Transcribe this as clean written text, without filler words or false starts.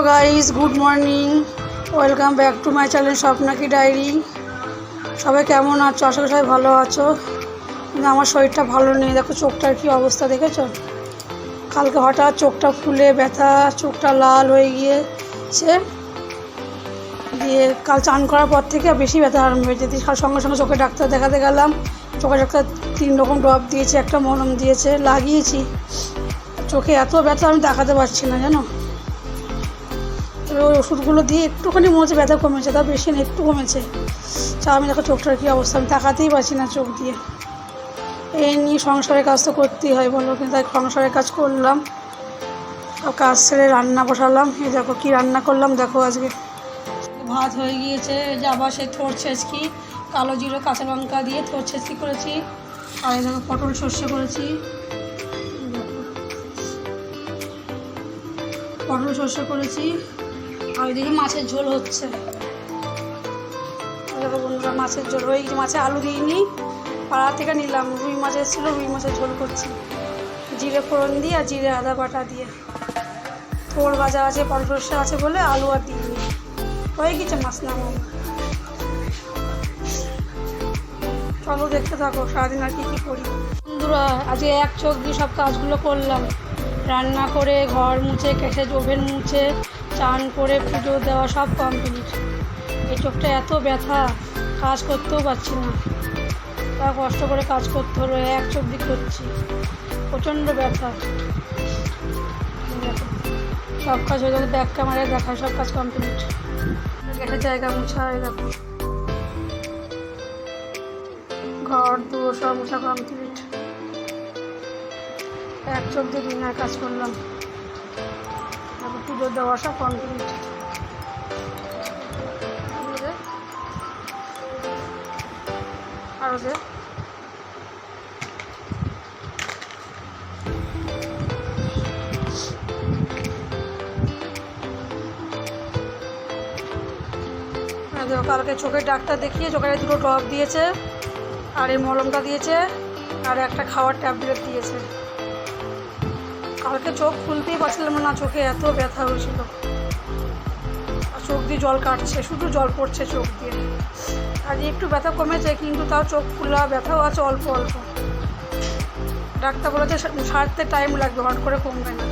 Guys, good morning, welcome back to my channel স্বপ্নাকি diary. সবাই কেমন আছো? আশা করি সবাই ভালো আছো। কিন্তু আমার শরীরটা ভালো নেই, দেখো চোখটার কী অবস্থা দেখেছো। কালকে হঠাৎ চোখটা ফুলে ব্যথা, চোখটা লাল হয়ে গিয়েছে। দিয়ে কাল চান করার পর থেকে বেশি ব্যথা আরম্ভ হয়েছে। সঙ্গে সঙ্গে চোখের ডাক্তার দেখাতে গেলাম। চোখের ডাক্তার 3 রকম ড্রপ দিয়েছে, একটা মলম দিয়েছে, লাগিয়েছি। চোখে এত ব্যথা আমি দেখাতে পারছি না জানো। ওই ওষুধগুলো দিয়ে একটুখানি মনে হচ্ছে ব্যথা কমেছে, তাও বেশি না, একটু কমেছে। আমি দেখো চোখটার কী অবস্থা, আমি তাকাতেই পারছি না চোখ দিয়ে। এই নিয়ে সংসারের কাজ তো করতেই হয় বলো, কিন্তু তাই সংসারের কাজ করলাম। সব কাজ ছেড়ে রান্না বসালাম। এই দেখো কী রান্না করলাম, দেখো আজকে ভাত হয়ে গিয়েছে। এই যে আবার সেই থোড় ছেঁচকি, কালো জিরে কাঁচা লঙ্কা দিয়ে থোড় ছেঁচকি করেছি। আর এই দেখো পটল সর্ষে করেছি, পটল সর্ষে করেছি। আর ওইদিকে মাছের ঝোল হচ্ছে। দেখো বন্ধুরা, মাছের ঝোল হয়ে গেছে। মাছে আলু দিইনি, পাড়া থেকে নিলাম। রুই মাছ এসেছিলো, রুই মাছের ঝোল করছি জিরে ফোড়ন দিয়ে আর জিরে আদা বাটা দিয়ে। থোড় ভাজা আছে, পটল সর্ষে আছে বলে আলু আর দিইনি, হয়ে গেছে মাছ নামাবো। চলো দেখতে থাকো সারাদিন আর কী করি। বন্ধুরা, আজকে এক চোখ দিয়ে সব কাজগুলো করলাম। রান্না করে, ঘর মুছে, কেটে ওভেন মুছে, চান করে, পুজো দেওয়া সব কমপ্লিট। এই চোখটা এত ব্যথা, কাজ করতেও পারছি না। তা কষ্ট করে কাজ করতে হলো, এক চোখ দিয়ে করছি, প্রচণ্ড ব্যথা। দেখো সব কাজ হয়ে গেলে ব্যাক ক্যামেরায় দেখায় সব কাজ কমপ্লিট। একটা জায়গা মুছা, দেখো ঘর দুয়ার সব মুছা কমপ্লিট। এক চোখ দিয়ে দিনের কাজ করলাম। তারপর পুজো দেওয়া সব কমপ্লিট। আরও যে কালকে চোখের ডাক্তার দেখিয়ে চোখের 2টো ড্রপ দিয়েছে, আর এই মলমটা দিয়েছে, আর একটা খাওয়ার ট্যাবলেট দিয়েছে। কালকে চোখ খুলতেই পারছিলাম না, চোখে এত ব্যথা হয়েছিল। আর চোখ দিয়ে জল কাটছে, শুধু জল পড়ছে চোখ দিয়ে। আজ একটু ব্যথা কমেছে, কিন্তু তাও চোখ খোলা ব্যথাও আছে অল্প অল্প। ডাক্তার বলেছে সারতে টাইম লাগবে, হট করে কমবে না।